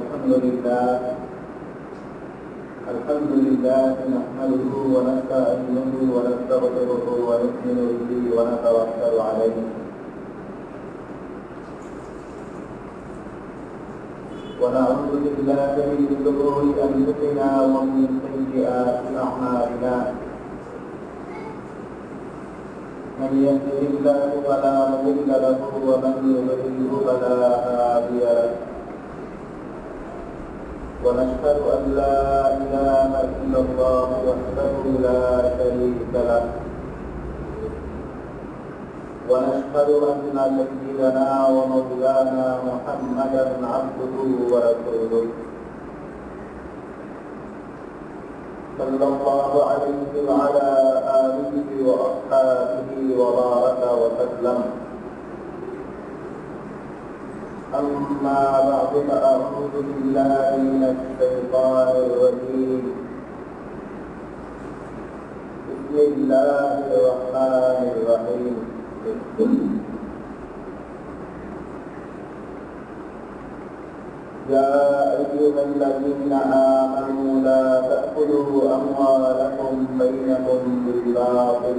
الحمد لله نحمده ونستعينه ونستغفره ونؤمن به ونتوكل عليه ونعوذ بالله من شرور أنفسنا ومن سيئات أعمالنا من يهده الله فلا مضل له ومن يضلل فلا هادي له ونشهد أن لا إله إلا الله وحده لا شريك له ونشهد أن سيدنا ومولانا محمدا عبده ورسوله صلى الله عليه وعلى آله وأصحابه وبارك وسلم. أما بعد فأعوذ بالله من الشيطان الرجيم. بسم الله الرحمن الرحيم. يا أيها الذين آمنوا لا تأكلوا أموالكم بينكم بالباطل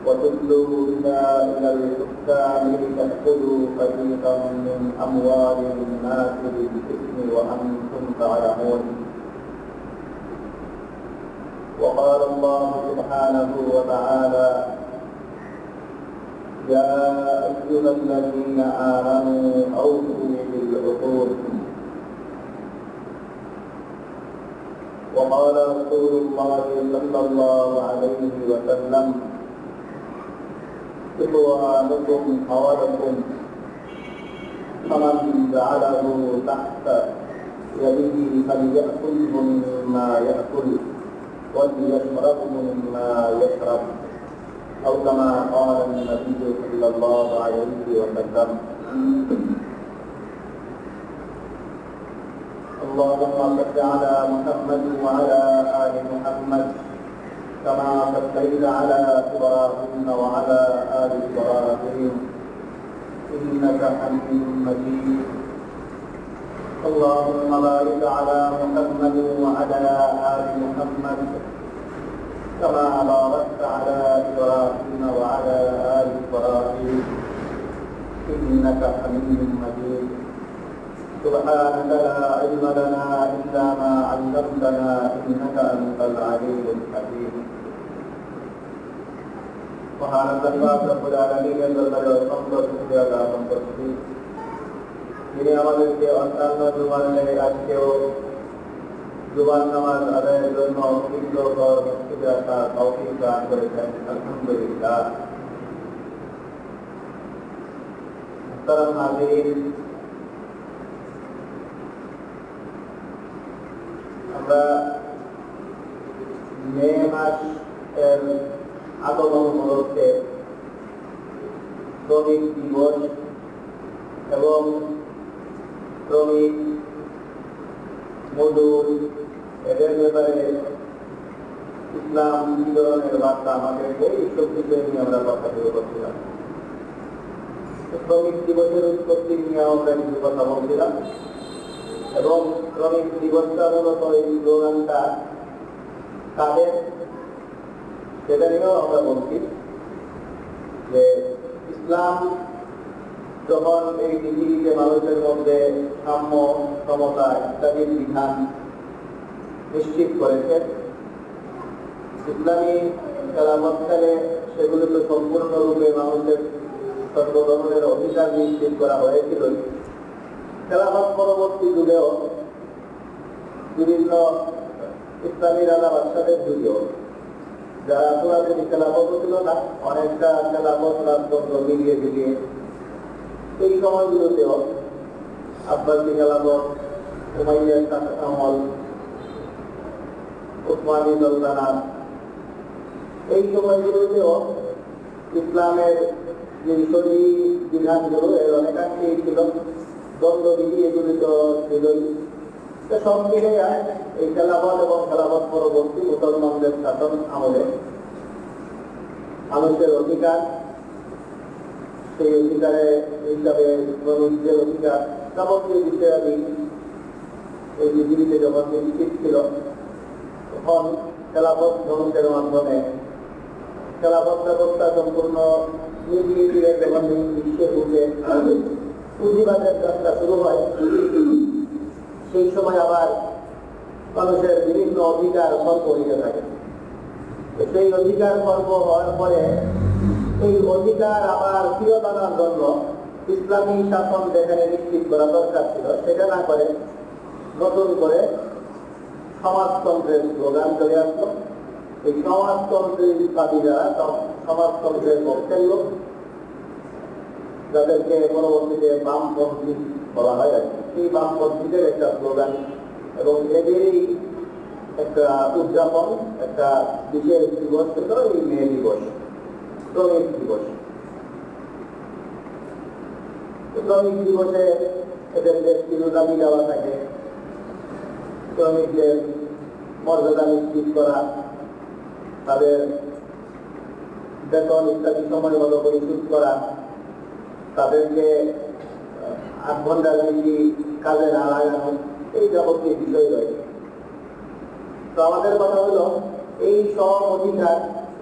وتدلوا بها إلى الحكام لتأكلوا فريقا من أموال الناس بالإثم وأنتم تعلمون. وقال الله سبحانه وتعالى يا أيها الذين آمنوا أوفوا بالعقود. وقال رسول الله صلى الله عليه وسلم إخوانكم حوالكم فمن جعله تحت يده فليأكله مما يأكل وليشرب مما يشرب أو كما قال النبي صلى الله عليه وسلم. اللهم صل على محمد وعلى آل محمد كما صليت على إبراهيم وعلى آل إبراهيم إنك حميد مجيد. اللهم بارك على محمد وعلى آل محمد كما باركت على إبراهيم وعلى آل إبراهيم إنك حميد مجيد. سبحانك لا علم لنا إلا ما علمتنا إنك أنت العليم الحكيم. মহান আল্লাহ রাব্বুল আলামিনের দরবারে অসংখ্য শুকরিয়া জ্ঞাপন করছি, যিনি আমাদেরকে অন্যান্য জুমানে আজকেও জুমার নামাজ আদায়ের জন্য অভিজ্ঞ মসজিদে আসার তৌফিক দান করেছেন। আলহামদুলিল্লাহ। মুহতারাম হাজিরিন, আমরা মে মাসের আগমন উপলক্ষে শ্রমিক দিবস এবং শ্রমিক মজুর এদের ব্যাপারে ইসলাম কি ধরনের বার্তা আমাদেরকে এইসব বিষয় নিয়ে আমরা কথা শুরু করছিলাম। শ্রমিক দিবসের উৎপত্তি নিয়ে আমরা কিছু কথা বলছিলাম এবং শ্রমিক দিবসটা মূলত এই স্লোগানটা কাদের সেটা নিয়েও আমরা বলছি যে ইসলাম যখন এই পৃথিবীতে মানুষের মধ্যে সাম্য, সমতা ইত্যাদির বিধান নিশ্চিত করেছে, ইসলামী খেলাফতকালে সেগুলোকে সম্পূর্ণরূপে মানুষের সর্বধরনের অধিকার নিশ্চিত করা হয়েছিল। খেলাফত পরবর্তী যুগেও বিভিন্ন ইসলামী রাজা বাদশাদের যুগেও যারা পুরাতনী খেলাফত ছিল না, অনেকটা খেলাফত রাজতন্ত্র মিলিয়ে দিলিয়ে এই সময়গুলোতেও আব্বাসী খেলাফত, উমাইয়া আমল, উসমানী সুলতানাত, এই সময়গুলোতেও ইসলামের যে শরী বিধানগুলো এর অনেকাংশেই ছিল, দ্বন্দ্ববিধি এগুলি তো ছিলই। সব মিলে এই খেলাফত এবং খেলাফত পরবর্তী মুসলমানদের শাসন আমলে মানুষের অধিকার সেই অধিকারে হিসাবে শ্রমিকদের অধিকার যাবতীয় বিষয়াদি এই পৃথিবীতে যখন নিশ্চিত ছিল, তখন খেলাফত ধ্বংসের মাধ্যমে খেলাফত ব্যবস্থা সম্পূর্ণ নির্বিঘ্নে যখন বিশ্বে বুঝে পুঁজিবাদের যাত্রা শুরু হয়, সেই সময় আবার মানুষের বিভিন্ন অধিকার খর্ব হইতে থাকে। সেই অধিকার খর্ব হওয়ার পরে এই অধিকার আবার ফিরত আনার জন্য ইসলামী শাসন যেখানে নিশ্চিত করা দরকার ছিল, সেটা না করে নতুন করে সমাজতন্ত্রের স্লোগান চলে আসলো। এই সমাজতন্ত্রের দাবি যারা সমাজতন্ত্রের পক্ষের লোক, যাদেরকে পরবর্তীতে বামপন্থী বলা হয় আর কি, সেই বামপন্থীদের একটা স্লোগান এবং এদেরই একটা উদযাপন, একটা বিশেষ দিবস ছিল এই মে দিবস, শ্রমিক দিবস। শ্রমিক দিবসে এদের বেশ কিছু দাবি দেওয়া থাকে। শ্রমিকদের মর্যাদা নিশ্চিত করা, তাদের বেতন ইত্যাদি সময় মতো পরিশোধ করা, তাদেরকে 8 ঘন্টার বেশি কাজে না লাগানো, এই যাবতীয় বিষয় রয়েছে। তো আমাদের কথা হলো, এই সব অধিকার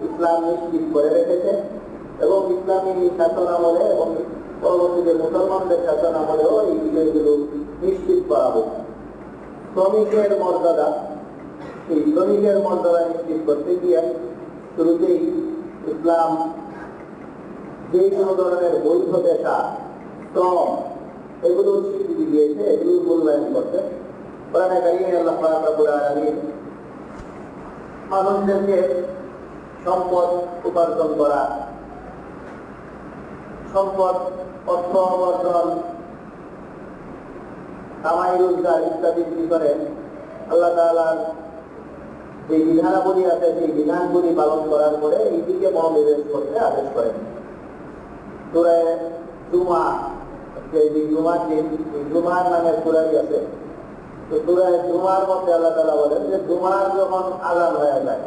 ইসলাম নিশ্চিত করে রেখেছে এবং ইসলামী শাসন আমলে এবং পরবর্তীতে মুসলমানদের শাসন আমলেও এই বিষয়গুলো নিশ্চিত করা হয়েছে। শ্রমিকের মর্যাদা, এই শ্রমিকের মর্যাদা নিশ্চিত করতে গিয়ে শুরুতেই ইসলাম যে কোনো ধরনের বৈধ পেশা, শ্রম, এগুলোর স্বীকৃতি দিয়েছে, এগুলোর মূল্যায়ন করতে। কোরআনে কারিমে আল্লাহ পাক রব্বুল আলামিন মানুষদেরকে সম্পদ উপার্জন করা, সম্পদ, অর্থ উপার্জন, কামাই রোজগার ইত্যাদির ভিতরে আল্লাহ তাআলার যে বিধানাবলী আছে, সেই বিধানগুলি পালন করার পরে এই দিকে মনোনিবেশ করতে আদেশ করেন। সূরা জুমা, যে জুমার দিন, জুমার নামে সূরাই আছে, তো সূরা জুমার মধ্যে আল্লাহ তাআলা বলেন যে জুমার যখন আযান হয়ে যায়,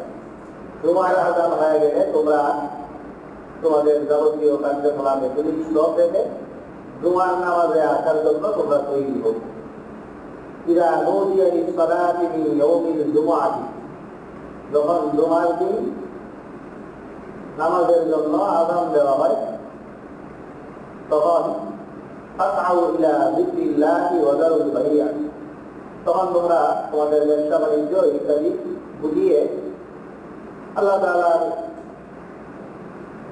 জুমার আযান হয়ে গেলে তোমরা তোমাদের যাবতীয় কার্যকলাপে যদি স্টপ রেখে জুমার নামাজে আসার জন্য তোমরা তৈরি হও। ইযা নুদিয়া লিস-সালাতি মিন ইয়াউমিল জুমআতি, যখন জুমার দিন নামাজের জন্য আযান দেওয়া হয়, তখন ফাসআউ ইলা যিকরিল্লাহি ওয়া যারুল বাই'a, তখন তোমরা তোমাদের ব্যবসা বাণিজ্য ইত্যাদি বুঝিয়ে আল্লাহ তাআলার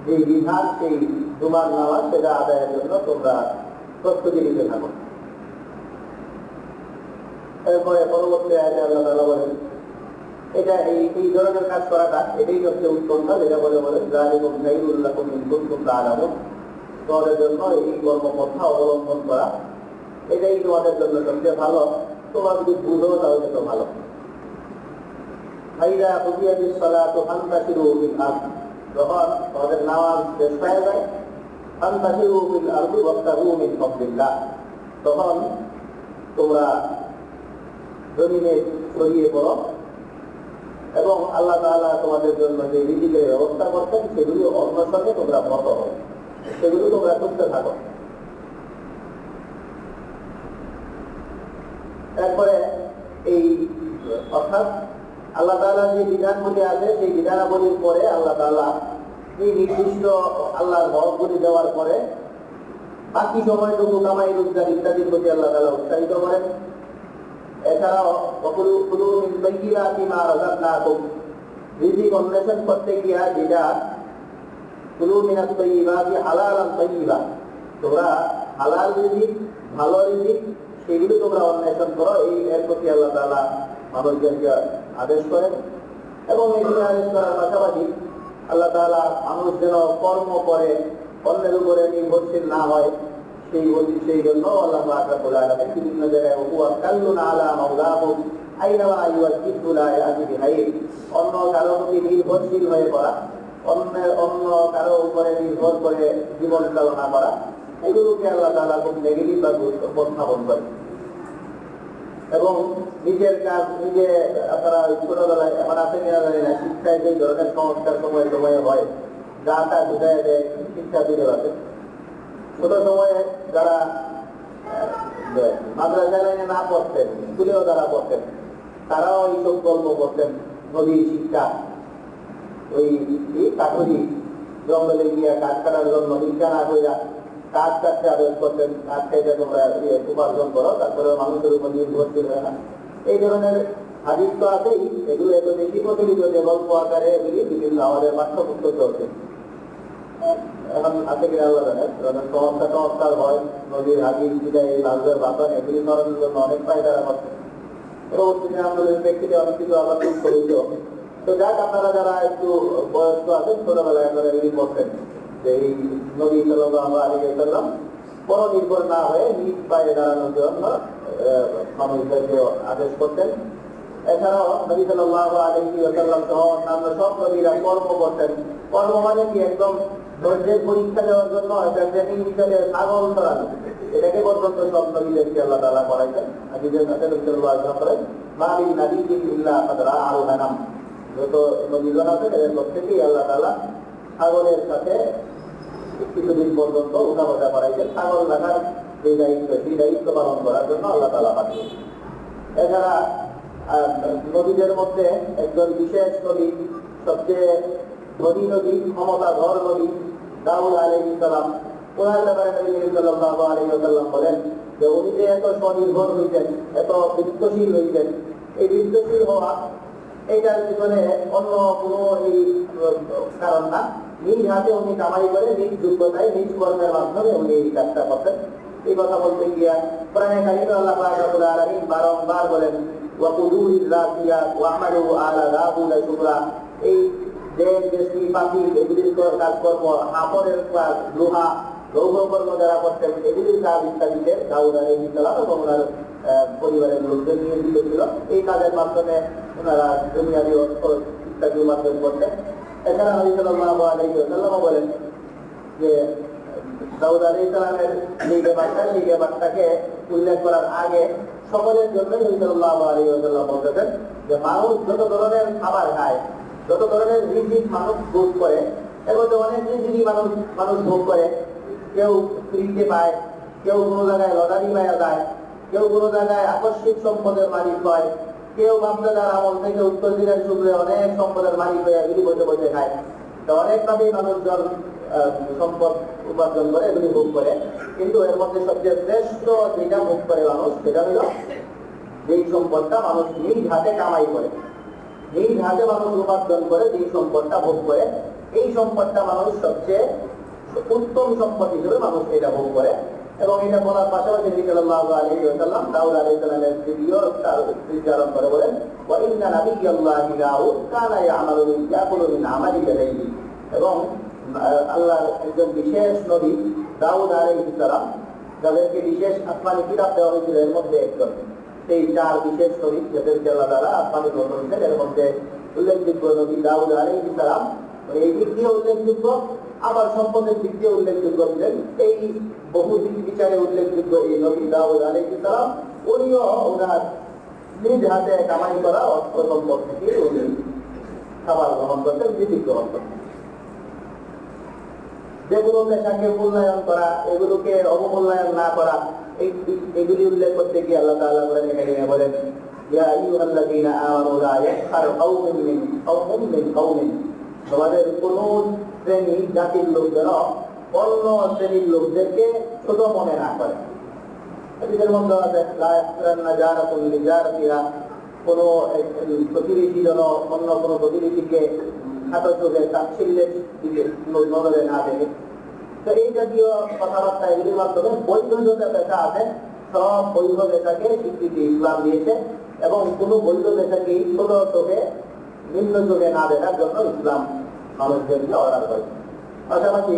যে বিধান, সেই জুমার নামাজ, সেটা আদায়ের জন্য তোমরা প্রস্তুতি নিতে থাকো। এরপরে পরবর্তী আয়াতে আল্লাহ তাআলা বলেন, এটা এই ধরনের কাজ করাটা এটাই সবচেয়ে উত্তম কাজ। এটা বলেন যালিকুম খায়রুল লাকুম ইন কুনতুম তা'লামুন, তোমাদের জন্য এই কর্মপন্থা অবলম্বন করা এটাই তোমাদের জন্য সবচেয়ে ভালো। তোমরা যদি বুঝো তাহলে তো ভালো। ফাইদা কুদিয়াতিস সালাতু ফান্তাশিরু ফিল আরদ, যখন তোমাদের নামাজ শেষ হয়ে যায়, ফান্তাশিরু ফিল আরদি ওয়াবতাগু মিন ফাদলিল্লাহ, তখন তোমরা জমিনে ছড়িয়ে পড়ো এবং আল্লাহ তাআলা তোমাদের জন্য যে রিজিকের ব্যবস্থা করতেন সেগুলি অন্বেষণে তোমরা মত হও, সেগুলো তোমরা করতে থাকো। তারপরে এই অর্থাৎ আল্লাহ তাআলা যে বিধানগুলি আছে, সেই বিধানাবলীর পরে আল্লাহ তাআলা এই নির্দিষ্ট আল্লাহর হকগুলি দেওয়ার পরে বাকি সময়টুকু কামাই রোজগার ইত্যাদির প্রতি আল্লাহ তাআলা উৎসাহিত করেন। এছাড়াও কুলু মিন তাইয়্যিবাতি মা রাযাকনাকুম, রিজিক অন্বেষণ করতে গিয়া যেটা কুলু মিনাত তাইয়্যিবাতি হালালান তাইয়্যিবা, তোমরা হালাল রিজিক, ভালো রিজিক, সেগুলো তোমরা অন্বেষণ করো, এই এর প্রতি আল্লাহ তাআলা মানুষদেরকে আদেশ করেন। এবং এই আদেশ করার পাশাপাশি আল্লাহ তাআলা মানুষ যেন কর্ম করে অন্যের উপরে নির্ভরশীল না হয়, সেই জন্য আল্লাহ পাক রব্বুল আলামিন বিভিন্ন জায়গায় ওয়াক্কালুনা আলা মাওলাহুম আইনা মা ইউওয়াজ্জিহু লা ইয়াতি বিখাইর, অন্য কারো প্রতি নির্ভরশীল হয়ে পড়া, অন্য কারো উপরে নির্ভর করে জীবন চালনা করা, এগুলোকে আল্লাহ তাআলা খুব নেগেটিভ বা উপস্থাপন করেন। এবং নিজের কাজ নিজে, আপনারা ছোটবেলায় এমন আছে কিনা জানি না, শিক্ষায় যে ধরনের সংস্কার সময়ে সময়ে হয়, যা তা বুঝাই দেয় শিক্ষা দিতে পারে, ছোট সময়ে যারা মাদ্রাসা লাইনে না পড়তেন, স্কুলেও যারা পড়তেন, তারাও এইসব গল্প করতেন। নদীর শিক্ষা, ওই কাঠুরি জঙ্গলে গিয়া কাঠ কাটার জন্য ভিক্ষা না কইরা কাঠ কাটতে আদেশ করতেন, কাঠ খাইতে তোমরা উপার্জন করো, তারপরে মানুষের উপর নির্ভরশীল হয় না। এই ধরনের হাদিস তো আছেই, এগুলো এত বেশি প্রচলিত যে গল্প আকারে এগুলি বিভিন্ন আমাদের পাঠ্যপুস্তক চলছে। এখন আছে কিনা আল্লাহ জানে, চমৎকার হয় নদীর হাদিস বিদায় লালদের বাসন এগুলি স্মরণের জন্য অনেক ফায়দা করছে। পরবর্তীতে আমাদের ব্যক্তিতে অনেক কিছু আবার ঠিক করেছিল। তো যাক, আপনারা যারা একটু বয়স্ক আছেন, ছোটবেলায় আপনারা এগুলি করতেন যে এই নবী সাল্লাল্লাহু আলাইহি ওয়াসাল্লাম পরনির্ভর না হয়ে নিজ পায়ে দাঁড়ানোর জন্য মানুষদেরকে আদেশ করতেন। এছাড়াও নবী সাল্লাল্লাহু আলাইহি ওয়াসাল্লাম সহ অন্যান্য সব নবীরা কর্ম করতেন। কর্ম মানে কি, একদম ধৈর্যের পরীক্ষা দেওয়ার জন্য ট্রেনিং হিসেবে ছাগল চড়ানো, এটাকে পর্যন্ত সব নবীদেরকে আল্লাহ তাআলা করাইতেন। হাদিসের সাথে নবী সাল্লাল্লাহু আলাইহি ওয়াসাল্লাম বলেন, মা মিন নাবিয়্যিন ইল্লা ক্বাদ রাআল গানাম, যত নবীগণ আছে এদের প্রত্যেকেই আল্লাহ তাআলা ছাগলের সাথে কিছুদিন পর্যন্ত উঠা বসা করাইছেন। ছাগল রাখার যে দায়িত্ব, সেই দায়িত্ব পালন করার জন্য আল্লাহ তাআলা পাঠিয়েছেন। এছাড়া নবীদের মধ্যে একজন বিশেষ নবী, সবচেয়ে ধনী নবী, ক্ষমতাধর নবী দাউদ আলাইহিস সালাম। ওনার ব্যাপারে নবী সাল্লাল্লাহু আলাইহি ওয়াসাল্লাম বলেন যে উনি যে এত স্বনির্ভর হইতেন, এত বৃত্তশীল হইতেন, এই বৃত্তশীল হওয়া এইটার পিছনে অন্য কোনো এই কারণ না। নিজ হাতে উনি কামাই করে, নিজ যোগ্যতায়, নিজ কর্মের মাধ্যমে উনি এই কাজটা করতেন। এই কথা বলতে গিয়া কোরআনে কারিমে আল্লাহ পাক রব্বুল আলামিন বারংবার বলেন, ওয়াকুদুরির রাসিয়াত ওয়াহমালু আলা দাউদ শুকরা। এই যে দেশি পাখি এগুলির কাজকর্ম, হাফরের কাজ, লোহা লৌহ কর্ম যারা করতেন, এগুলির কাজ ইত্যাদিতে দাউদ আলাইহিস সালাম এবং ওনার পরিবারের লোকদের নিয়োজিত ছিল। এই কাজের মাধ্যমে ওনারা দুনিয়াবি অর্থ ইত্যাদি উপার্জন করতেন। এছাড়া নবী সাল্লাল্লাহু আলাইহি ওয়াসাল্লাম বলেন যে দাউদ আলাইহিস সালামের যে ব্যাপারটা, সেই ব্যাপারটাকে উল্লেখ করার আগে সকলের জন্য নবী সাল্লাল্লাহু আলাইহি ওয়াসাল্লাম বলতেন যে মানুষ যত ধরনের খাবার খায়, যত ধরনের রিজিক মানুষ ভোগ করে, এর মধ্যে অনেক রিজিকই মানুষ ভোগ করে। কেউ ফ্রিতে পায়, কেউ কোনো জায়গায় লটারি পাওয়া যায়, কেউ কোনো জায়গায় আকস্মিক সম্পদের মালিক হয়, কেউ বাপদাদার আমল থেকে উত্তর দিনের সূত্রে অনেক সম্পদের মালিক হয়ে এগুলি বসে বসে খায়। তো অনেকভাবেই মানুষজন সম্পদ উপার্জন করে, এগুলি ভোগ করে। কিন্তু এর মধ্যে সবচেয়ে শ্রেষ্ঠ যেটা ভোগ করে মানুষ, সেটা হলো যেই সম্পদটা মানুষ নিজ হাতে কামাই করে, নিজ হাতে মানুষ উপার্জন করে, যেই সম্পদটা ভোগ করে, এই সম্পদটা মানুষ সবচেয়ে উত্তম সম্পদ হিসেবে মানুষ এটা ভোগ করে। এবং এটা বলার পাশাপাশি নবী সাল্লাল্লাহু আলাইহি ওয়াসাল্লাম দাউদ আলাইহিস সালামের দ্বিতীয় উচ্চারণ করে বলেন, ওয়া ইন্না নাবিয়্যাল্লাহি দাউদ কানা ইয়ামালু মিন আমালি ইয়াদাইহি। এবং আল্লাহর একজন বিশেষ নবী দাউদ আলাইহিস সালাম, যাদেরকে বিশেষ আসমানি কিতাব দেওয়া হয়েছিল, এর মধ্যে একজন। সেই চার বিশেষ নবী যাদেরকে আল্লাহ তাআলা আসমানি গ্রহণ করেছেন, এর মধ্যে উল্লেখযোগ্য নবী দাউদ আলাইহিস সালাম। এই দিক দিয়ে উল্লেখযোগ্য, আবার সম্পদের দিক দিয়ে উল্লেখযোগ্য ছিলেন। এই বহুদিক বিচারে উল্লেখযোগ্য এই নবী দাউদ আলাইহিস সালাম, উনিও ওনার নিজ হাতে কামাই করা অর্থ সম্পদ থেকে উনি খাবার গ্রহণ করতেন, রিজিক গ্রহণ করতেন। যেগুলো পেশাকে মূল্যায়ন করা, এগুলোকে অবমূল্যায়ন না করা, এগুলি উল্লেখ করতে গিয়ে আল্লাহ তাআলা বলেন, ইয়া আইয়ুহাল্লাযীনা আমানু লা ইয়াসখার কওমুম মিন কওমিন। তোমাদের কোন শ্রেণী জাতির লোকজন অন্য শ্রেণীর লোকদেরকে ছোট মনে না করে। এদের মধ্যে আছে লা ইয়াসখারনা জারাতুন লিজারাতিহা, কোন প্রতিবেশী যেন অন্য কোন প্রতিবেশীকে খাটো চোখে তাচ্ছিল্যের দিকে নজরে না দেখে। তো এই জাতীয় কথাবার্তা এগুলির মাধ্যমে বৈধ যত পেশা আছে, সব বৈধ পেশাকে স্বীকৃতি ইসলাম দিয়েছে এবং কোন বৈধ পেশাকেই ছোট চোখে, নিম্ন চোখে না দেখার জন্য ইসলাম মানুষদেরকে অর্ডার করেছে। পাশাপাশি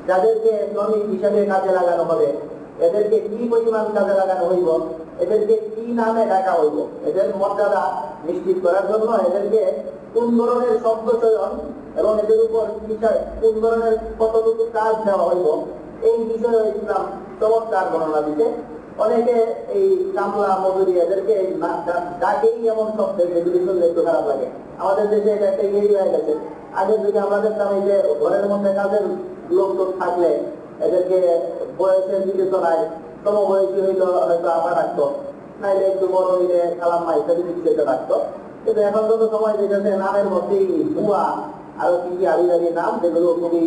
যাদেরকে শ্রমিক হিসাবে কাজে লাগানো হবে, এদেরকে কি পরিমাণ কাজে লাগানো হইব, এদেরকে কি নামে ডাকা হইব, এদের মর্যাদা নিশ্চিত করার জন্য এদেরকে কোন ধরনের শব্দ চয়ন এবং এদের উপর কোন ধরনের কতটুকু কাজ দেওয়া হইব, এই বিষয়ে ইসলাম চমৎকার বর্ণনা দিতে। অনেকে এই কামলা মজুরি এদেরকে ডাকেই এমন শব্দ, এগুলি শুনলে একটু খারাপ লাগে। আমাদের দেশে এটা একটা ইয়ে হয়ে গেছে। আগের যুগে আমাদের দেখতাম এই যে ঘরের মধ্যে কাজের লোক থাকলে এদেরকে বয়সের বিবেচনায় সমবয়সী হইলো হয়তো আপা ডাকতো, নাইলে একটু বড় হইলে কালাম্মা ইত্যাদি কিছু একটা ডাকতো। কিন্তু এখন যত সময় দেখেছে নামের মধ্যেই বুয়া আরো কি কি আলি আলি নাম, যেগুলো খুবই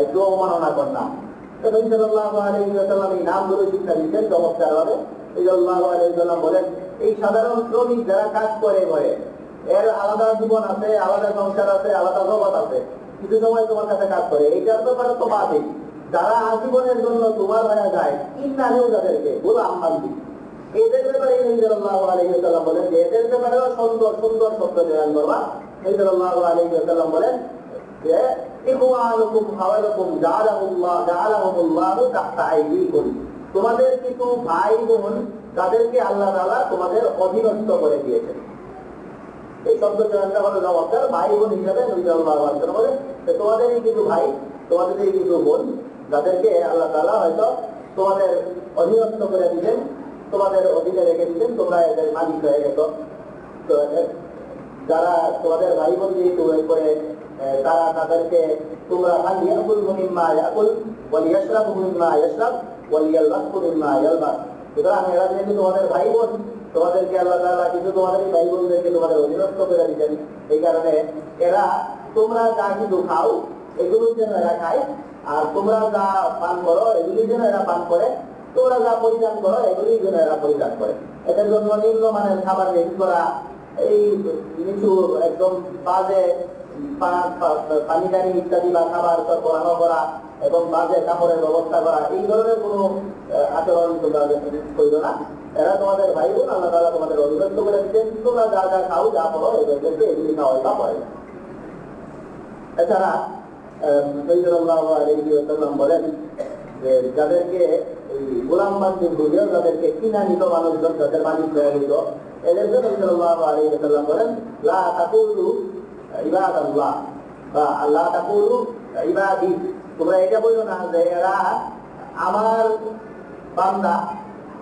একটু অবমাননা কর নাম। তো নবী সাল্লাল্লাহু আলাইহি ওয়াসাল্লাম এই নামগুলো শিক্ষা দিচ্ছেন চমৎকারভাবে। সাল্লাল্লাহু আলাইহি ওয়াসাল্লাম বলেন, এই সাধারণ শ্রমিক যারা কাজ করে ঘরে, এর আলাদা জীবন আছে, আলাদা সংসার আছে, আলাদা জগৎ আছে, কিছু সময় তোমার কাছে কাজ করে, এইটার ব্যাপারে তো বাদই। যারা আজীবনের জন্য তোমার হয়ে যায়, ইন্নানিও যাদেরকে গোলাম বান্দি, এদের ব্যাপারে নবী সাল্লাল্লাহু আলাইহি ওয়াসাল্লাম বলেন যে এদের ব্যাপারেও সুন্দর সুন্দর শব্দ চয়ন করবা। নবী সাল্লাল্লাহু আলাইহি ওয়াসাল্লাম বলেন যে ইখওয়ানুকুম হাওয়ালাকুম জাআলাহুমুল্লাহু তাহতা আইদিকুম, তোমাদের কিছু ভাই বোন যাদেরকে আল্লাহ তাআলা তোমাদের অধীনস্থ করে দিয়েছেন। এই শব্দ চয়নটা হলো চমৎকার। ভাই বোন হিসাবে নবী সাল্লাল্লাহু আলাইহি ওয়াসাল্লাম বলেন যে তোমাদেরই কিছু ভাই, তোমাদেরই কিছু বোন, যাদেরকে আল্লাহ তাআলা হয়তো তোমাদের অধীনস্থ করে দিয়েছেন, তোমাদের অধীনে রেখে দিচ্ছেন, তোমরা এদের মালিক হয়ে গেছো। তো যারা তোমাদের ভাই বোন যেহেতু করে, তারা তাদেরকে তোমরা ফালিয়াকুল মিম্মা ইয়াকুল ওয়ালিয়াশরাবু মিম্মা ইয়াশরাব ওয়ালিয়ালবাসু মিম্মা ইয়ালবাস। সুতরাং এরা যেহেতু তোমাদের ভাই বোন, তোমাদেরকে আল্লাহ তাআলা কিছু তোমাদের ভাই বোনদেরকে তোমাদের অধীনস্থ করে দিচ্ছেন, এই কারণে এরা তোমরা যা কিছু খাও এগুলোর জন্য এরা খায়, আর তোমরা যা পান করো এগুলির জন্য এরা পান করে, তোমরা যা পরিধান করো এগুলির জন্য এরা পরিধান করে। এদের জন্য নিম্নমানের খাবার রেডি করা, এই কিছু একদম বাজে পানি টানি ইত্যাদি বা খাবার সরবরাহ করা এবং বাজে কাপড়ের ব্যবস্থা করা, এই ধরনের কোনো আচরণ তোমরা করবে না। এরা তোমাদের ভাই বোন, আল্লাহ তাআলা তোমাদের অধীনস্থ করে দিচ্ছেন, তোমরা যা যা খাও যা করো এদেরকে এগুলি খাওয়াই বা পড়ে। এছাড়া নবী সাল্লাল্লাহু আলাইহি ওয়াসাল্লাম বলেন যে যাদেরকে গোলাম বান্দি বুঝে, যাদেরকে কিনা নিত মানুষজন, যাদের মালিক হয়ে নিত, এদের জন্য নবী সাল্লাল্লাহু আলাইহি ওয়াসাল্লাম বলেন লা তাকুলু ইবাদাল্লাহ বা লা তাকুলু ইবাদি, তোমরা এটা বলো না যে এরা আমার বান্দা।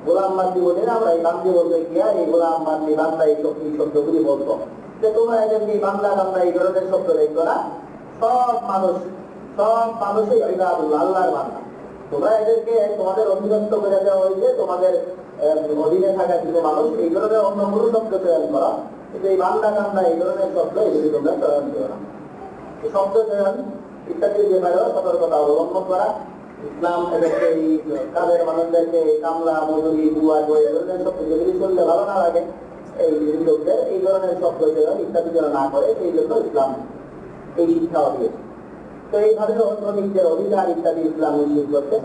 গোলাম বান্দি বলে আমরা এই বান্দি বলতে গিয়া এই গোলাম বান্দি বান্দা এই শব্দগুলি বলতো, যে তোমরা এদেরকে বান্দা বান্দা এই ধরনের শব্দ দেখতো না। সব মানুষই ইবাদুল্লাহ, আল্লাহর বান্দা। তোমরা এদেরকে তোমাদের অধীনস্থ করে দেওয়া হয়েছে, তোমাদের অধীনে থাকা কিছু মানুষ, এই ধরনের অন্য কোনো শব্দ চয়ন করা, কিন্তু এই বান্দা কান্দা এই ধরনের শব্দ এগুলি তোমরা চয়ন করো না। এই শব্দ চয়ন ইত্যাদির ব্যাপারেও সতর্কতা অবলম্বন করা। ইসলাম এদেরকে এই কাজের মানুষদেরকে কামলা মজুরি বুয়া এই ধরনের শব্দ যেগুলি শুনলে ভালো না লাগে, এই লোকদের এই ধরনের শব্দ চয়ন ইত্যাদি যেন না করে, সেই জন্য ইসলাম এই শিক্ষাও দিয়েছে। তো এইভাবে শ্রমিকদের অধিকার ইত্যাদি ইসলাম নিশ্চিত করছে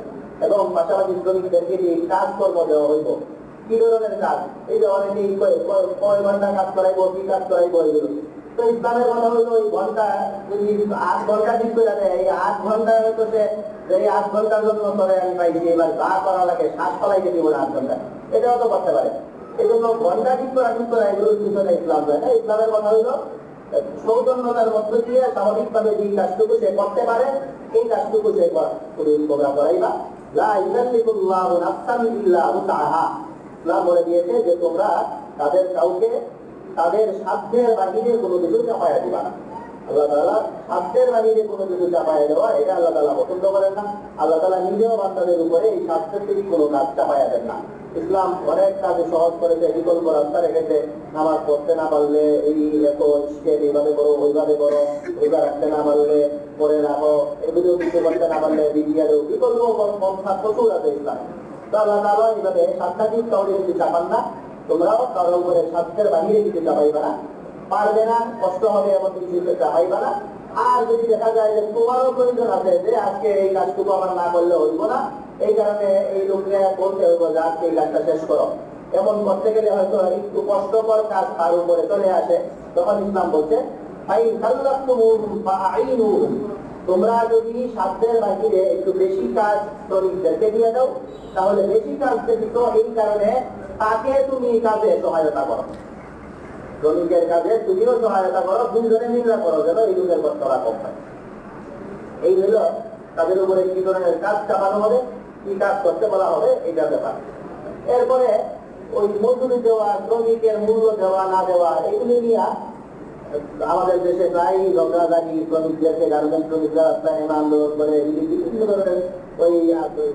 এবং পাশাপাশি শ্রমিকদেরকে যে কাজকর্ম দেওয়া হইব, কি ধরনের কাজ, এই যে অনেকেই কয় ঘন্টা কাজ করাইবো, কি কাজ করাইবো এগুলো। তো ইসলামের কথা হলো ওই ঘন্টা যদি 8 ঘন্টা ঠিক করে দেয়, এই 8 ঘন্টায় হয়তো সে এই 8 ঘন্টার জন্য করে আমি পাইছি, এবার যা করা লাগে শ্বাস ফলাইতে দিব না 8 ঘন্টা, এটাও তো করতে পারে। এই জন্য ঘন্টা ঠিক করা এগুলোর পিছনে ইসলাম দেয় না। ইসলামের কথা হলো সৌজন্যতার মধ্য দিয়ে স্বাভাবিকভাবে যে কাজটুকু সে করতে পারে এই কাজটুকু সে করাইবা। লা ইউকাল্লিফুল্লাহু নাফসান ইল্লা উসআহা। ইসলাম বলে দিয়েছে যে তোমরা তাদের কাউকে তাদের সাধ্যের বাহিরে কোনো কিছু চাপায়া দিবা না। আল্লাহ তাআলা সাধ্যের বাহিরে কোনো কিছু চাপায়া দেওয়া এটা আল্লাহ তাআলা পছন্দ করেন না। আল্লাহ তাআলা নিজেও বান্দাদের উপরে এই সাধ্যের থেকে কোনো কাজ চাপায়া দেন না। ইসলাম অনেক কাজ সহজ করেছে, বিকল্প রাস্তা রেখেছে। নামাজ পড়তে না পারলে এই এত স্টেপ এইভাবে করো, ওইভাবে করো, রোজা রাখতে না পারলে পরে রাখো, এগুলো কিছু করতে না পারলে বিদ্যা দেও, বিকল্প পন্থা প্রচুর আছে ইসলাম। তো আল্লাহ তাআলা এইভাবে সাংঘাতিক কাউকে কিছু চাপান না, তোমরাও কারোর উপরে সাধ্যের বাহিরে কিছু চাপাইবা না, পারবে না, কষ্ট হবে এমন কিছু চাপাইবা না। আর যদি দেখা যায় যে তোমারও প্রয়োজন আছে যে আজকে এই কাজটুকু আমার না করলে হইব না, এই কারণে এই লোককে বলতে হইব যে আজকে এই কাজটা শেষ করো, এমন করতে গেলে হয়তো একটু কষ্টকর কাজ তার উপরে চলে আসে, তখন ইসলাম বলছে তোমরা যদি সাধ্যের বাহিরে একটু বেশি কাজ শ্রমিকদেরকে দিয়ে দাও, তাহলে বেশি কাজ ব্যতীত এই কারণে তাকে তুমি কাজে সহায়তা করো, শ্রমিকের কাজে তুমিও সহায়তা করো, দুজনে মিলে করো, যেন এই লোকের কষ্টটা কম হয়। এই হইল তাদের উপরে কি ধরনের কাজ চাপানো হবে, কি কাজ করতে বলা হবে, এইটা ব্যাপার। এরপরে ওই মজুরি দেওয়া, শ্রমিকের মূল্য দেওয়া না দেওয়া, এগুলি নিয়ে আমাদের দেশে প্রায় ঝগড়াঝাটি, শ্রমিকদেরকে গার্মেন্ট শ্রমিকরা রাস্তায় নেমে আন্দোলন করে, বিভিন্ন ধরনের ওই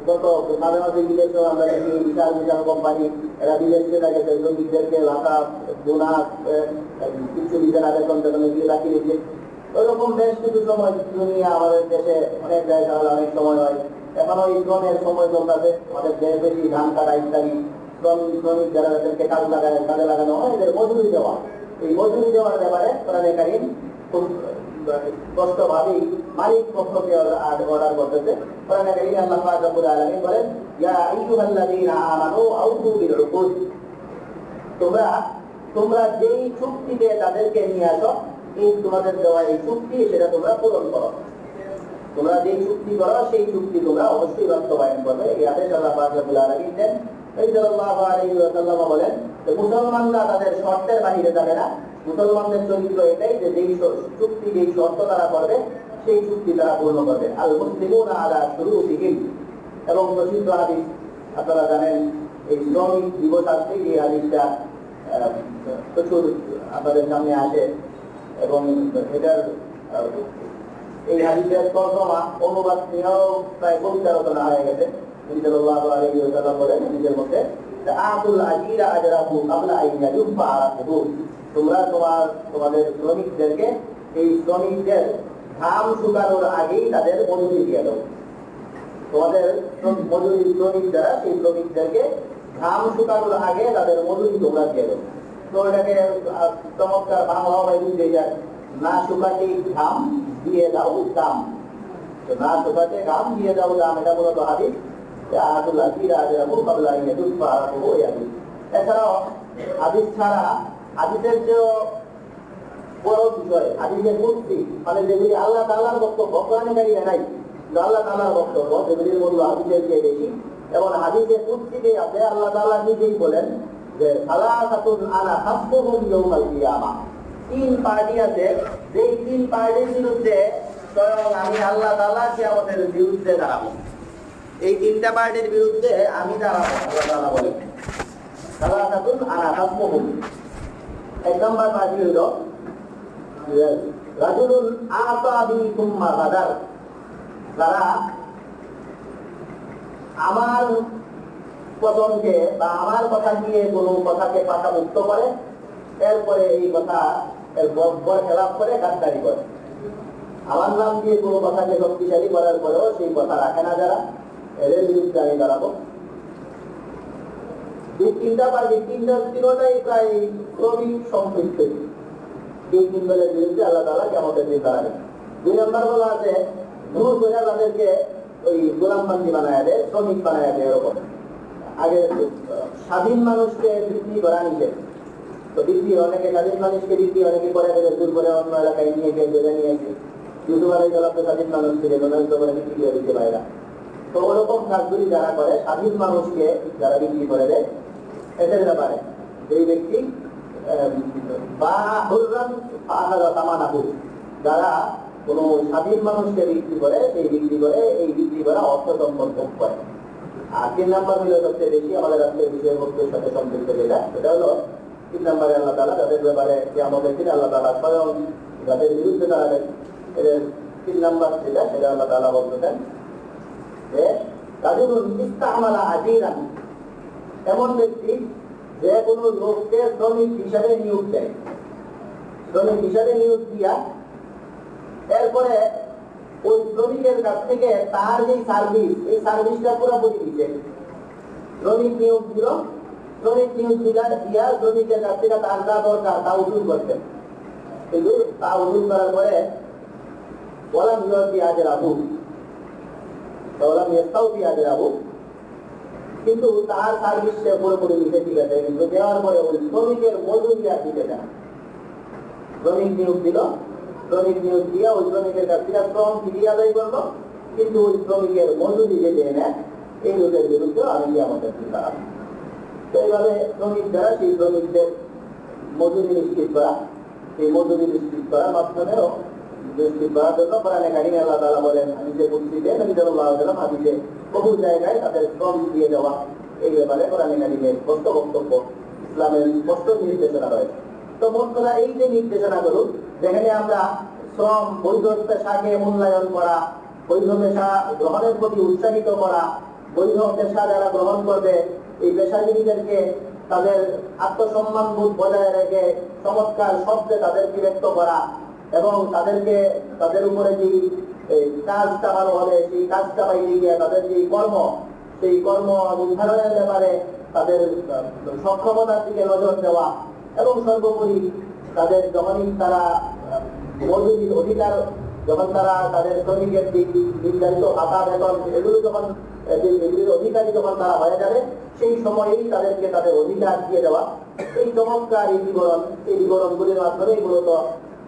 গত মাঝে মাঝে বিদেশেও আমরা দেখি বিশাল বিশাল কোম্পানি এরা বিদেশ থেকে গেছে শ্রমিকদেরকে লাখা গুণা কিছু দিতে না বেতন টেতনে দিয়ে রাখি দিচ্ছে। ওইরকম বেশ কিছু সময় দুনিয়া আমাদের দেশে অনেক জায়গা হলে অনেক সময় হয়। এখন ওই শ্রমের সময় চলতেছে, আমাদের দেশ বেশি ধান কাটা ইত্যাদি শ্রমিক যারা এদেরকে কাজে লাগানো হয় এদের মজুরি দেওয়া। এই মজুরি দেওয়ার ব্যাপারে কোরআনে কারীম খুব স্পষ্টভাবেই মালিক পক্ষকে অর্ডার করতেছে। কোরআনে কারীমে আল্লাহ পাক রব্বুল আলামিন বলেন, ইয়া আইয়ুহাল্লাযীনা আমানু আউফু বিল উকুদ, তোমরা যেই চুক্তিতে তাদেরকে নিয়ে আসো, এই তোমাদের দেওয়া এই চুক্তি সেটা তোমরা পূরণ করো। তোমরা যেই চুক্তি করো সেই চুক্তি তোমরা অবশ্যই বাস্তবায়ন করবে। এই আদেশ আল্লাহ পাক রব্বুল আলামিন দেন। নবী সাল্লাল্লাহু আলাইহি ওয়াসাল্লাম বলেন যে মুসলমানরা তাদের শর্তের বাহিরে যাবে না। মুসলমানদের চরিত্র এটাই যে যেই চুক্তি যেই শর্ত তারা করবে সেই চুক্তি তারা পূর্ণ করবে। আল মুসলিমুনা আলা শুরুতিহিম, এবং প্রসিদ্ধ হাদিস আপনারা জানেন, এই শ্রমিক দিবস আসলে এই হাদিসটা প্রচুর আপনাদের সামনে আসে এবং এটার এই হাদিসের তর্জমা অনুবাদ নিয়েও প্রায় কবিতা রচনা হয়ে গেছে। নবী সাল্লাল্লাহু আলাইহি ওয়াসাল্লাম বলেন নিজের মধ্যে, আতুল আজিরা আজরাহু ক্বাবলা আন ইয়াজুফা আরাকুহু, তোমরা তোমাদের শ্রমিকদেরকে এই শ্রমিকদের ঘাম শুকানোর আগেই তাদের মজুরি দিয়ে দাও। তোমাদের মজুরি শ্রমিক যারা সেই শ্রমিকদেরকে ঘাম শুকানোর আগে তাদের মজুরি তোমরা দিয়ে দাও। তো এটাকে চমৎকার বাংলা ভাবে বুঝে যায়, না শুকাতে ঘাম দিয়ে দাও দাম। তো না শুকাতে ঘাম দিয়ে দাও দাম, এটা মূলত হাদিস। এছাড়াও হাদিস ছাড়া হাদিসের যে বড় বিষয় হাদিসের মুক্তি, মানে যেগুলি আল্লাহ তাআলার বক্তব্য, কোরআনে কারীমে নাই, আল্লাহ তাআলার বক্তব্য যেগুলির মূল্য হাদিসের চেয়ে বেশি। এবং হাদিসের মুক্তিতে আছে আল্লাহ তাআলা নিজেই বলেন যে সালাসাতুন আনা হাসবুহুম ইয়াউমাল কিয়ামাহ, তিন পার্টি আছে, যেই তিন পার্টির বিরুদ্ধে স্বয়ং আমি আল্লাহ তাআলা কিয়ামতের বিরুদ্ধে দাঁড়াবো। এই তিনটা পার্টির বিরুদ্ধে আমি দাঁড়াবো, আল্লাহ তাআলা বলেন সালাসাতুন আনা হাসবুহুম। এক নম্বর পার্টি হলো রাজুলুন আতাবি সুম্মা গাদার, যারা আমার পছন্দকে বা আমার কথা দিয়ে কোনো কথাকে পাকামুক্ত করে, এরপরে এই কথা খেলাপ করে গাদ্দারি করে। আমার নাম দিয়ে কোনো কথাকে শক্তিশালী করার পরেও সেই কথা রাখে না যারা, এদের বিরুদ্ধে আমি দাঁড়াবো। এই তিনটা পার্টি তিনটাই প্রায় শ্রমিক সম্পৃক্ত। এই তিন দলের বিরুদ্ধে আল্লাহ তাআলা কিয়ামতের দিন দাঁড়াবেন। দুই নম্বর বলা আছে দূর করে তাদেরকে ওই গোলামবান্দি বানায় দেয়, শ্রমিক বানায় দেয়। এরকম আগে স্বাধীন মানুষকে বিক্রি করা নিষেধ, তো বিক্রি অনেকে স্বাধীন মানুষকে বিক্রি অনেকে করে দূর করে অন্য এলাকায় নিয়ে গিয়ে ধরে নিয়ে গিয়ে ইউসুফ আলাইহিস সালাম তো স্বাধীন মানুষ ছিলেন, ওনার তো করে বিক্রি করে দিতে পারে না। তো ওরকম কাজগুলি যারা করে স্বাধীন মানুষকে যারা বিক্রি করে দেয়, এদের ব্যাপারে এই ব্যক্তি যারা কোন স্বাধীন মানুষকে বিক্রি করে, সেই বিক্রি করে এই বিক্রি করা অর্থ সম্পর্ক করে। আর তিন নম্বর হলো সবচেয়ে বেশি আমাদের আজকের বিষয়বস্তুর সাথে সম্পৃক্ত যেটা, সেটা হলো তিন নম্বরে আল্লাহ তাআলা তাদের ব্যাপারে কিয়ামতের দিন আল্লাহ তাআলা স্বয়ং যাদের বিরুদ্ধে দাঁড়াবেন, এদের তিন নম্বর যেটা সেটা আল্লাহ তাআলা বলতেছেন যে রাজুলুন ইসতা'মালা আজীরান, এমন ব্যক্তি যে কোনো লোককে শ্রমিক হিসাবে নিয়োগ দেয়, শ্রমিক হিসাবে নিয়োগ দিয়া এরপরে ওই শ্রমিকের কাছ থেকে তার যে সার্ভিস, এই সার্ভিসটা পুরোপুরি দিচ্ছে। শ্রমিক নিয়োগ দিল, শ্রমিক নিয়োগ দিয়া শ্রমিকের কাছ থেকে তার যা দরকার তা উসুল করতেন, কিন্তু তা উসুল করার পরে ওয়ালাম ইউতি আজরাহু, ওয়ালাম ইয়াস্তাউফি আজরাহু, কিন্তু তার সার্ভিস সে পুরোপুরি দিতে ঠিক আছে, কিন্তু দেওয়ার পরে ওই শ্রমিকের মজুরি আর দিতে না। শ্রমিক নিয়োগ দিল, শ্রমিক নিয়োগ দিয়া ওই শ্রমিকের কাছ থেকে শ্রম ফিরিয়ে আদায় করলো, কিন্তু ওই শ্রমিকের মজুরি যে দেয় না, এই লোকের বিরুদ্ধে আমি কিয়ামতের দিন দাঁড়াবো। তো এইভাবে শ্রমিক দ্বারা সেই শ্রমিকদের মজুরি নিশ্চিত করা, সেই মজুরি নিশ্চিত করার মাধ্যমেও নিশ্চিত করার জন্য কোরআনে কারীমে আল্লাহ তাআলা বলেন হাদিসে কুদসিতে, নবী সাল্লাল্লাহু আলাইহি ওয়াসাল্লাম হাদিসে বহু জায়গায় তাদের শ্রম দিয়ে দেওয়া, এই ব্যাপারে কোরআনে কারীমে স্পষ্ট বক্তব্য, ইসলামের স্পষ্ট নির্দেশনা রয়েছে। তো মোট কথা এই যে নির্দেশনাগুলো, যেখানে আমরা শ্রম বৈধ পেশাকে মূল্যায়ন করা, বৈধ পেশা গ্রহণের প্রতি উৎসাহিত করা, বৈধ পেশা যারা গ্রহণ করবে এই পেশাজীবীদেরকে তাদের আত্মসম্মান বোধ বজায় রেখে চমৎকার শব্দে তাদেরকে ব্যক্ত করা এবং তাদেরকে তাদের উপরে যে কাজ চালানো হবে সেই কাজ চালাইতে গিয়ে তাদের যে কর্ম সেই কর্ম নির্ধারণের ব্যাপারে তাদের সক্ষমতার দিকে নজর দেওয়া এবং সর্বোপরি তাদের যখনই তারা মজুরির অধিকার যখন তারা তাদের শ্রমিকের দিক নির্ধারিত ভাতা বেতন এগুলো যখন এগুলির অধিকারী যখন তারা হয়ে যাবে সেই সময়েই তাদেরকে তাদের অধিকার দিয়ে দেওয়া এই চমৎকার এই বিবরণগুলির মাধ্যমে মূলত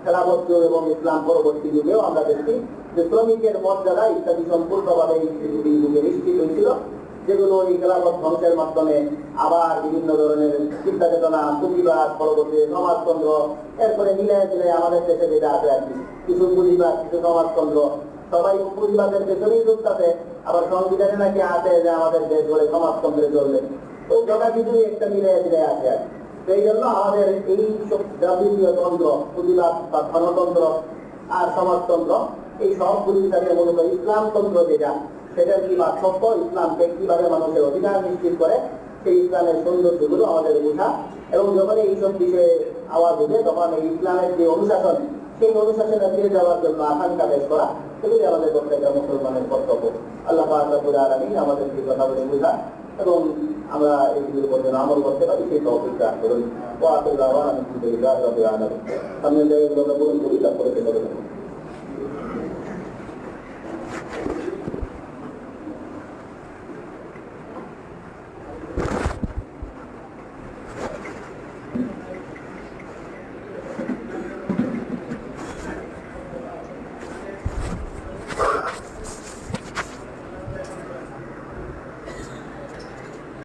খেলাফত যুগ এবং ইসলাম পরবর্তী যুগেও আমরা দেখছি যে শ্রমিকের মর্যাদা ইত্যাদি সম্পূর্ণভাবে এই যুগে নিশ্চিত হয়েছিল, যেগুলো এই খেলাফত ধ্বংসের মাধ্যমে আবার বিভিন্ন ধরনের চিন্তা চেতনা, পুঁজিবাদ, পরবর্তী সমাজতন্ত্র, এরপরে মিলায় মিলে আমাদের দেশে যেটা আছে আর কি, কিছু পুঁজিবাদ কিছু সমাজতন্ত্র, সবাই পুঁজিবাদের পেছনেই যুক্তাছে, আবার সংবিধানে নাকি আছে যে আমাদের দেশ বলে সমাজতন্ত্রে চলবে, তো যথা কিছুই একটা মিলায় মিলায় আছে আর কি। সেই জন্য আমাদের এই সব জাতীয় তন্ত্র, পুঁজিবাদ বা গণতন্ত্র আর সমাজতন্ত্র এই সবগুলির সাথে মূলত ইসলামতন্ত্র যেটা সেটার কি পার্থক্য, ইসলামকে কিভাবে মানুষের অধিকার নিশ্চিত করে সেই ইসলামের সৌন্দর্যগুলো আমাদের বোঝা এবং যখন এইসব বিষয়ে আওয়াজ উঠে তখন এই ইসলামের যে অনুশাসন সেই অনুশাসনে ফিরে যাওয়ার জন্য আকাঙ্ক্ষা পেশ করা, সেগুলি আমাদের প্রত্যেকটা মুসলমানের কর্তব্য। আল্লাহ পাক রব্বুল আলামিন আমাদেরকে কথাগুলো বোঝা এবং আমরা এইগুলোর উপর যেন আমল করতে পারি সেই তৌফিক দান করুন। ওয়া আখিরু দাওয়ানা আলহামদুলিল্লাহি রাব্বিল আলামিন। সামনের জায়গাগুলো আমরা পূরণ করি, তারপরে